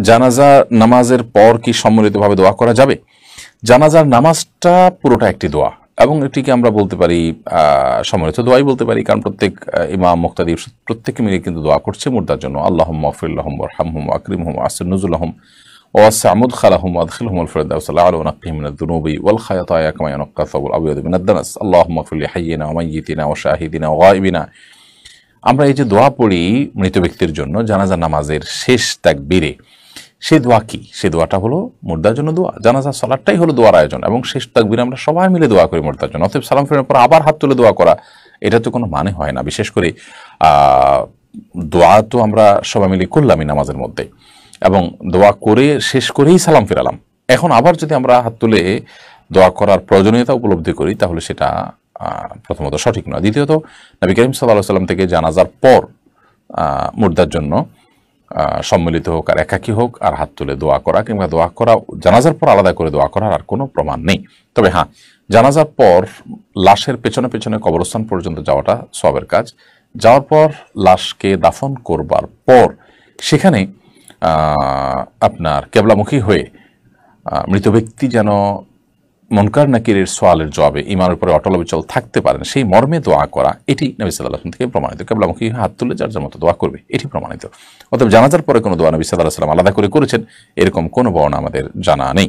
জানাজা নামাজের পর কি সম্মিলিতভাবে দোয়া করা যাবে? জানাজার নামাজটা পুরোটা একটি দোয়া, এবং এটিকে আমরা বলতে পারি সম্মিলিত দোয়াই বলতে পারি, কারণ প্রত্যেক ইমাম মুক্তাদি প্রত্যেকে মিলে কিন্তু দোয়া করছে মুর্দার জন্য। আল্লাহুম্মা গফির লাহুম ওয়ারহামহুম ওয়াকরিমহুম ওয়াহসিন নুজুলাহুম ওয়াসি' মুদখালাহুম ওয়াদখিলহুমুল ফিরদাউস আ'লা ওয়ানাক্কিহিম মিনাদ দুনুবি ওয়াল খাতায়া কামা ইয়ানক্কা আস-সাবুল আবয়াদু মিনাদ দানাস। আল্লাহুম্মা গফির লিহাইয়িনা ওয়া মাইয়িতিনা ওয়া শাহিদিনা ওয়া গায়িবিনা। আমরা এই যে দোয়া পড়ি মৃত ব্যক্তির জন্য জানাজা নামাজের শেষ তাকবীরে, সেই দোয়া কি? সেই দোয়াটা হলো মুর্দার জন্য দোয়া। জানাজা সালাতটাই হলো দোয়ার আয়োজন, এবং শেষ তাকবীরে আমরা সবাই মিলে দোয়া করি মুর্দার জন্য। অতএব সালাম ফেরানোর পর আবার হাত তুলে দোয়া করা, এটা তো কোনো মানে হয় না। বিশেষ করে দোয়া তো আমরা সবাই মিলে করলামই নামাজের মধ্যে, এবং দোয়া করে শেষ করেই সালাম ফেরালাম। এখন আবার যদি আমরা হাত তুলে দোয়া করার প্রয়োজনীয়তা উপলব্ধি করি, তাহলে সেটা প্রথমত সঠিক নয়। দ্বিতীয়ত, নবী করিম সাল্লাল্লাহু আলাইহি সাল্লাম থেকে জানাজার পর মুর্দার জন্য সম্মিলিত হোক আর একাকী হোক আর হাত তুলে দোয়া করা কিংবা দোয়া করা জানাজার পর আলাদা করে দোয়া করার আর কোনো প্রমাণ নেই। তবে হ্যাঁ, জানাজার পর লাশের পেছনে পেছনে কবরস্থান পর্যন্ত যাওয়াটা সওয়াবের কাজ। যাওয়ার পর লাশকে দাফন করবার পর সেখানে আপনার কেবলামুখী হয়ে মৃত ব্যক্তি যেন মুনকার নাকিরের সওয়ালের জবাবে ঈমানের উপরে অটল অবিচল থাকতে পারেন, সেই মর্মে দোয়া করা, এটি নবী সাল্লাল্লাহু আলাইহি ওয়াসাল্লাম থেকে প্রমাণিত। কেবলামুখী হাত তুলে যার যার মতো দোয়া করবে, এটি প্রমাণিত। অতএব জানাজার পরে কোনো দোয়া নবী সাল্লাল্লাহু আলাইহি ওয়াসাল্লাম আলাদা করে করেছেন এরকম কোনো বর্ণনা আমাদের জানা নেই।